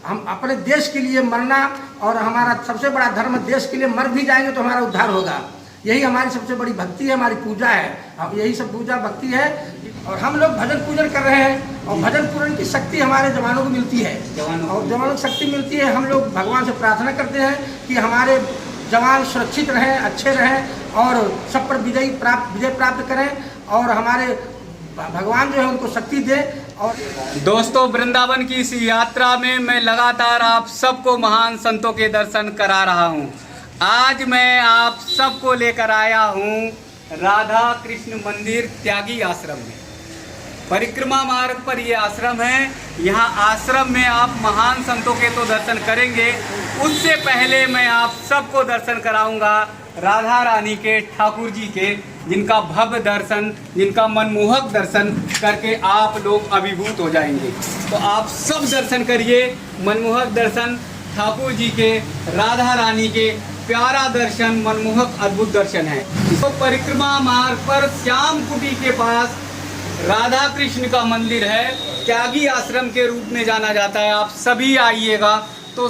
हम अपने देश के लिए मरना, और हमारा सबसे बड़ा धर्म देश के लिए मर भी जाएंगे तो हमारा उद्धार होगा। यही हमारी सबसे बड़ी भक्ति है, हमारी पूजा है, यही सब पूजा भक्ति है। और हम लोग भजन पूजन कर रहे हैं, और भजन पूजन की शक्ति हमारे जवानों को मिलती है, और जवानों को शक्ति मिलती है। हम लोग भगवान से प्रार्थना करते हैं कि हमारे जवान सुरक्षित रहें, अच्छे रहें, और सब पर विजय प्राप्त करें, और हमारे भगवान जो है उनको शक्ति दे। और दोस्तों, वृंदावन की इस यात्रा में मैं लगातार आप सबको महान संतों के दर्शन करा रहा हूँ। आज मैं आप सबको लेकर आया हूँ राधा कृष्ण मंदिर त्यागी आश्रम में। परिक्रमा मार्ग पर ये आश्रम है। यहाँ आश्रम में आप महान संतों के तो दर्शन करेंगे, उससे पहले मैं आप सबको दर्शन कराऊंगा राधा रानी के, ठाकुर जी के, जिनका भव्य दर्शन, जिनका मनमोहक दर्शन करके आप लोग अभिभूत हो जाएंगे। तो आप सब दर्शन करिए, मनमोहक दर्शन ठाकुर जी के, राधा रानी के, प्यारा दर्शन, मनमोहक अद्भुत दर्शन है। तो परिक्रमा मार्ग पर श्याम कुटी के पास राधा कृष्ण का मंदिर है, त्यागी आश्रम के रूप में जाना जाता है। आप सभी आइएगा तो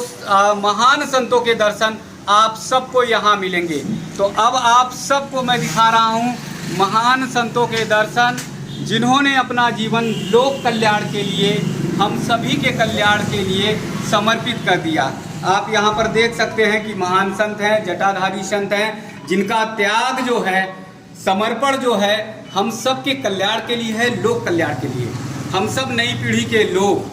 महान संतों के दर्शन आप सबको यहाँ मिलेंगे। तो अब आप सबको मैं दिखा रहा हूँ महान संतों के दर्शन, जिन्होंने अपना जीवन लोक कल्याण के लिए, हम सभी के कल्याण के लिए समर्पित कर दिया। आप यहाँ पर देख सकते हैं कि महान संत हैं, जटाधारी संत हैं, जिनका त्याग जो है, समर्पण जो है, हम सब के कल्याण के लिए है, लोक कल्याण के लिए। हम सब नई पीढ़ी के लोग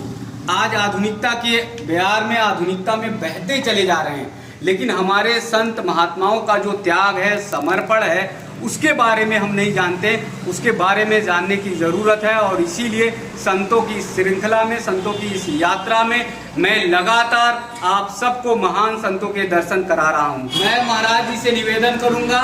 आज आधुनिकता के बयार में, आधुनिकता में बहते चले जा रहे हैं, लेकिन हमारे संत महात्माओं का जो त्याग है, समर्पण है, उसके बारे में हम नहीं जानते। उसके बारे में जानने की ज़रूरत है, और इसीलिए संतों की श्रृंखला में, संतों की इस यात्रा में मैं लगातार आप सबको महान संतों के दर्शन करा रहा हूँ। मैं महाराज जी से निवेदन करूँगा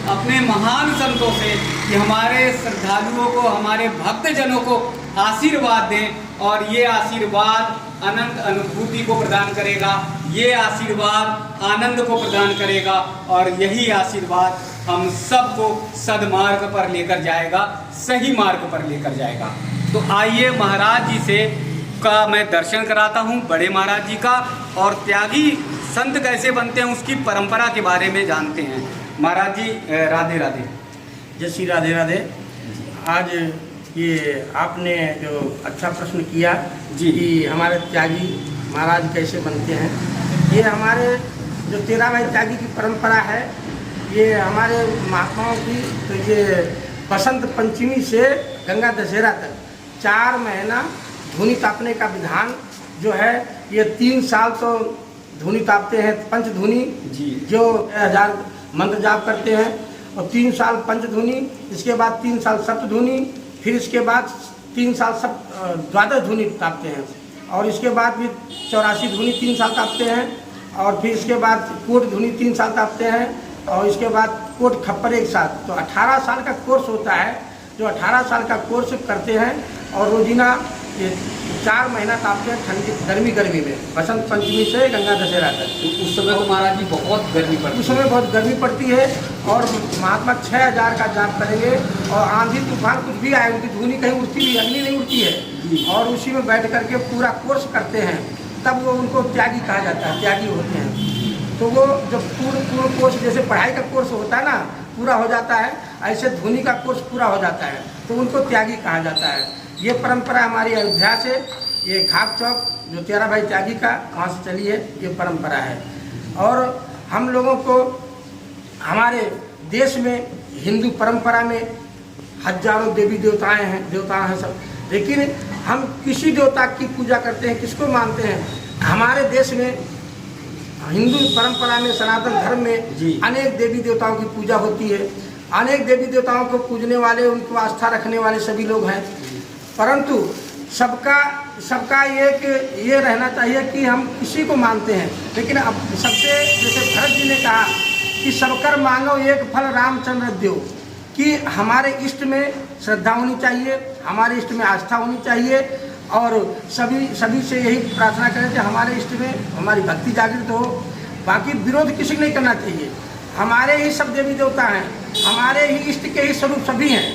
अपने महान संतों से कि हमारे श्रद्धालुओं को, हमारे भक्तजनों को आशीर्वाद दें, और ये आशीर्वाद अनंत अनुभूति को प्रदान करेगा, ये आशीर्वाद आनंद को प्रदान करेगा, और यही आशीर्वाद हम सबको सदमार्ग पर लेकर जाएगा, सही मार्ग पर लेकर जाएगा। तो आइए महाराज जी से का मैं दर्शन कराता हूँ, बड़े महाराज जी का, और त्यागी संत कैसे बनते हैं उसकी परंपरा के बारे में जानते हैं। महाराज जी राधे राधे। जय श्री राधे राधे। आज ये आपने जो अच्छा प्रश्न किया जी कि हमारे त्यागी महाराज कैसे बनते हैं, ये हमारे जो 13 भाई त्यागी की परंपरा है, ये हमारे महात्माओं की। तो ये बसंत पंचमी से गंगा दशहरा तक 4 महीना धूनी तापने का विधान जो है, ये 3 साल तो धूनी तापते हैं, पंचधूनी जी, जो 1000 मंत्र जाप करते हैं, और 3 साल पंचधूनी, इसके बाद 3 साल सप्तधूनी, फिर इसके बाद 3 साल सब 12 धूनी तापते हैं, और इसके बाद फिर 84 धूनी 3 साल तापते हैं, और फिर इसके बाद कोट धूनी 3 साल तापते हैं, और इसके बाद कोट खप्पर 1 साल। तो 18 साल का कोर्स होता है, जो 18 साल का कोर्स करते हैं, और रोजीना ये 4 महीना तापते हैं, ठंडी गर्मी में, बसंत पंचमी से गंगा दशहरा तक। तो उस समय तो महाराज जी बहुत गर्मी पड़ती है, उस समय बहुत गर्मी पड़ती है, और महात्मा 6000 का जाप करेंगे, और आंधी तूफान कुछ भी आए, उनकी धूनी कहीं उड़ती भी, अग्नि नहीं उड़ती है, और उसी में बैठ करके पूरा कोर्स करते हैं, तब वो उनको त्यागी कहा जाता है, त्यागी होते हैं। तो वो जब पूर्ण कोर्स, जैसे पढ़ाई का कोर्स होता है ना, पूरा हो जाता है, ऐसे धूनी का कोर्स पूरा हो जाता है, तो उनको त्यागी कहा जाता है। ये परंपरा हमारी अयोध्या से, ये खाक चौक जो 13 भाई त्यागी का, वहाँ से चली है, ये परंपरा है। और हम लोगों को हमारे देश में हिंदू परंपरा में हजारों देवी देवता हैं सब, लेकिन हम किसी देवता की पूजा करते हैं, किसको मानते हैं? हमारे देश में हिंदू परंपरा में, सनातन धर्म में अनेक देवी देवताओं की पूजा होती है, अनेक देवी देवताओं को पूजने वाले, उनको आस्था रखने वाले सभी लोग हैं, परंतु सबका एक ये रहना चाहिए कि हम किसी को मानते हैं, लेकिन अब सबसे, जैसे भरत जी ने कहा कि सबकर मांगो एक फल रामचंद्र देव, कि हमारे इष्ट में श्रद्धा होनी चाहिए, हमारे इष्ट में आस्था होनी चाहिए, और सभी से यही प्रार्थना करें कि हमारे इष्ट में हमारी भक्ति जागृत हो। बाकी विरोध किसी को नहीं करना चाहिए, हमारे ही सब देवी देवता हैं, हमारे ही इष्ट के ही स्वरूप सभी हैं,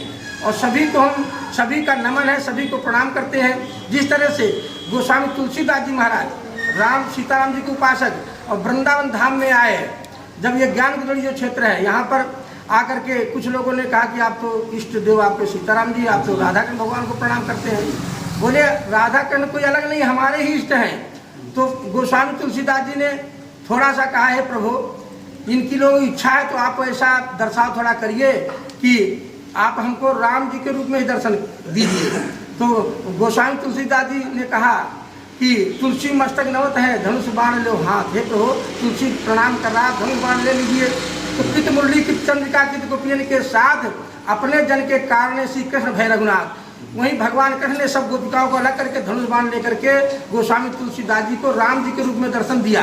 और सभी को हम, सभी का नमन है, सभी को प्रणाम करते हैं। जिस तरह से गोस्वामी तुलसीदास जी महाराज राम सीताराम जी के उपासक और वृंदावन धाम में आए, जब ये ज्ञान गुदड़ी जो क्षेत्र है यहाँ पर आकर के कुछ लोगों ने कहा कि आप तो इष्ट देव आपके सीताराम जी, आप तो राधा कृष्ण भगवान को प्रणाम करते हैं। बोले राधा कृष्ण कोई अलग नहीं, हमारे ही इष्ट हैं। तो गोस्वामी तुलसीदास जी ने थोड़ा सा कहा है प्रभु इनकी लोग इच्छा है तो आप ऐसा दर्शाव थोड़ा करिए कि आप हमको राम जी के रूप में ही दर्शन दीजिए। तो गोस्वामी तुलसीदास जी ने कहा कि तुलसी मस्तक नवत है धनुष बाण लो हाथ, हे प्रभु तुलसी प्रणाम कर रहा, धनुष बाण ले लीजिए। तो कित मुरली कित चंद्रिका कित गोपियन के साथ अपने जन के कारण श्री कृष्ण भय रघुनाथ, वहीं भगवान कृष्ण ने सब गोपिकाओं को अलग करके धनुष बाण लेकर के गोस्वामी तुलसीदास जी को राम जी के रूप में दर्शन दिया।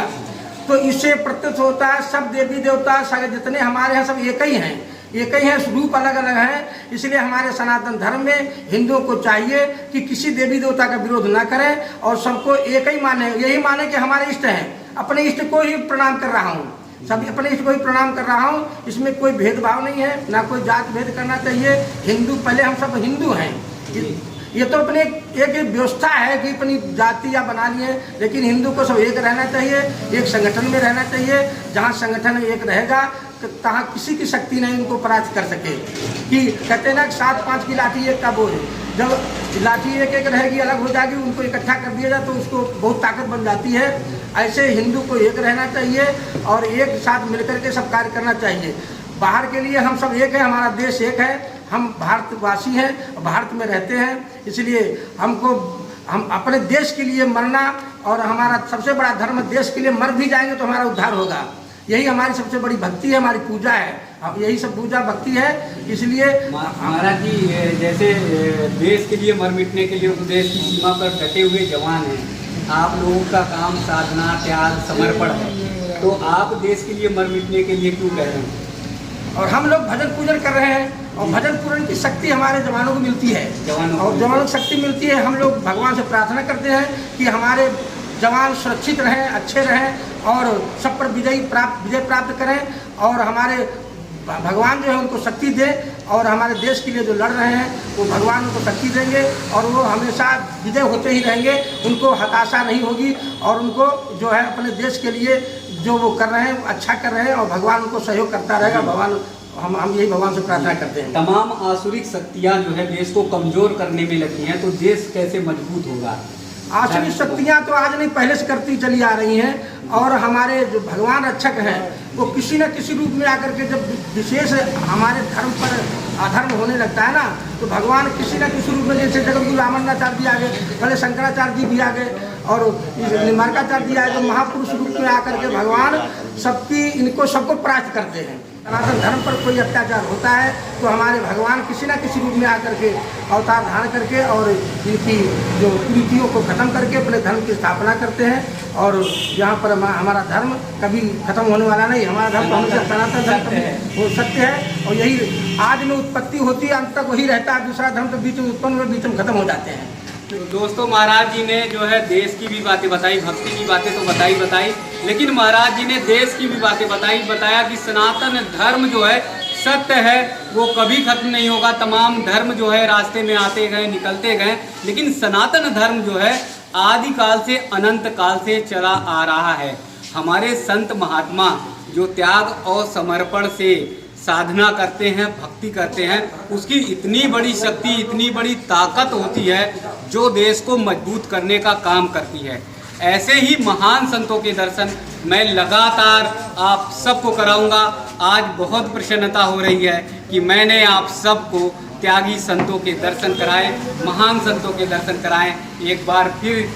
तो इससे प्रत्यक्ष होता है सब देवी देवता सारे जितने हमारे हैं सब एक ही हैं, एक ही हैं, रूप अलग अलग हैं। इसलिए हमारे सनातन धर्म में हिंदुओं को चाहिए कि किसी देवी देवता का विरोध ना करें और सबको एक ही माने, यही माने कि हमारे इष्ट हैं। अपने इष्ट को ही प्रणाम कर रहा हूँ, सब अपने इष्ट को ही प्रणाम कर रहा हूँ, इसमें कोई भेदभाव नहीं है, ना कोई जात भेद करना चाहिए। हिंदू पहले हम सब हिंदू हैं, ये तो अपने एक व्यवस्था है कि अपनी जाति या बना लिए, लेकिन हिंदू को सब एक रहना चाहिए, एक संगठन में रहना चाहिए। जहाँ संगठन एक रहेगा तहाँ किसी की शक्ति नहीं उनको परास्त कर सके। कि कहते हैं ना 7-5 की लाठी एक का बोझ, जब लाठी एक एक रहेगी अलग हो जाएगी, उनको इकट्ठा कर दिया जाए तो उसको बहुत ताकत बन जाती है। ऐसे हिंदू को एक रहना चाहिए और एक साथ मिलकर के सब कार्य करना चाहिए। बाहर के लिए हम सब एक है, हमारा देश एक है, हम भारतवासी हैं, भारत में रहते हैं, इसलिए हम अपने देश के लिए मरना और हमारा सबसे बड़ा धर्म देश के लिए मर भी जाएंगे तो हमारा उद्धार होगा। यही हमारी सबसे बड़ी भक्ति है, हमारी पूजा है, यही सब पूजा भक्ति है। इसलिए महाराज जी जैसे देश के लिए मर मिटने के लिए देश की सीमा पर डटे हुए जवान हैं, आप लोगों का काम साधना त्याग समर्पण है, तो आप देश के लिए मर मिटने के लिए क्यों कह रहे हैं? और हम लोग भजन पूजन कर रहे हैं और भजन पूजन की शक्ति हमारे जवानों को मिलती है और जवानों को शक्ति मिलती है। हम लोग भगवान से प्रार्थना करते हैं कि हमारे जवान सुरक्षित रहें, अच्छे रहें और सब पर विजय प्राप्त करें और हमारे भगवान जो है उनको शक्ति दे और हमारे देश के लिए जो लड़ रहे हैं वो भगवान उनको शक्ति देंगे और वो हमेशा विजय होते ही रहेंगे, उनको हताशा नहीं होगी और उनको जो है अपने देश के लिए जो वो कर रहे हैं अच्छा कर रहे हैं और भगवान उनको सहयोग करता रहेगा। भगवान हम यही भगवान से प्रार्थना करते हैं। तमाम आसुरिक शक्तियाँ जो है देश को कमजोर करने में लगी हैं, तो देश कैसे मजबूत होगा? आसुरी शक्तियाँ तो आज नहीं पहले से करती चली आ रही हैं और हमारे जो भगवान रक्षक हैं वो किसी न किसी रूप में आकर के जब विशेष हमारे धर्म पर अधर्म होने लगता है ना तो भगवान किसी न किसी रूप में, जैसे जगतगुरु रामानंदाचार्य जी आ गए, पहले शंकराचार्य जी भी आ गए और निम्बार्काचार्य जी आए, तो महापुरुष रूप में आकर के भगवान सबको परास्त करते हैं। सनातन धर्म पर कोई अत्याचार होता है तो हमारे भगवान किसी न किसी रूप में आकर के अवतार धारण करके और इनकी जो कुरीतियों को खत्म करके अपने धर्म की स्थापना करते हैं और यहाँ पर हमारा धर्म कभी खत्म होने वाला नहीं। हमारा धर्म हमेशा सनातन धर्म हो सकते हैं और यही आज में उत्पत्ति होती है, अंत तक वही रहता है। दूसरा धर्म तो बीच में उत्पन्न हुए बीच में खत्म हो जाते हैं। तो दोस्तों महाराज जी ने जो है देश की भी बातें बताई, भक्ति की बातें तो बताई, लेकिन महाराज जी ने देश की भी बातें बताया कि सनातन धर्म जो है सत्य है, वो कभी खत्म नहीं होगा। तमाम धर्म जो है रास्ते में आते गए निकलते गए, लेकिन सनातन धर्म जो है आदि काल से अनंत काल से चला आ रहा है। हमारे संत महात्मा जो त्याग और समर्पण से साधना करते हैं, भक्ति करते हैं, उसकी इतनी बड़ी शक्ति, इतनी बड़ी ताकत होती है जो देश को मजबूत करने का काम करती है। ऐसे ही महान संतों के दर्शन मैं लगातार आप सबको कराऊंगा। आज बहुत प्रसन्नता हो रही है कि मैंने आप सबको त्यागी संतों के दर्शन कराए, महान संतों के दर्शन कराए। एक बार फिर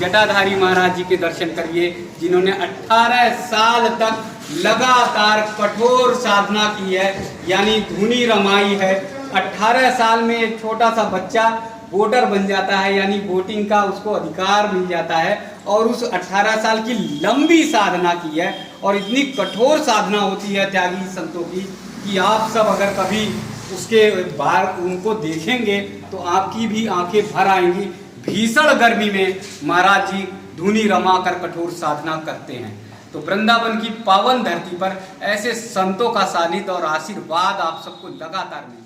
जटाधारी महाराज जी के दर्शन करिए, जिन्होंने 18 साल तक लगातार कठोर साधना की है, यानी धुनी रमाई है। 18 साल में एक छोटा सा बच्चा वोटर बन जाता है, यानी वोटिंग का उसको अधिकार मिल जाता है और उस 18 साल की लंबी साधना की है। और इतनी कठोर साधना होती है त्यागी संतों की कि आप सब अगर कभी उसके बाहर उनको देखेंगे तो आपकी भी आंखें भर आएंगी। भीषण गर्मी में महाराज जी धुनी रमा कर कठोर साधना करते हैं। तो वृंदावन की पावन धरती पर ऐसे संतों का सानिध्य और आशीर्वाद आप सबको लगातार मिले।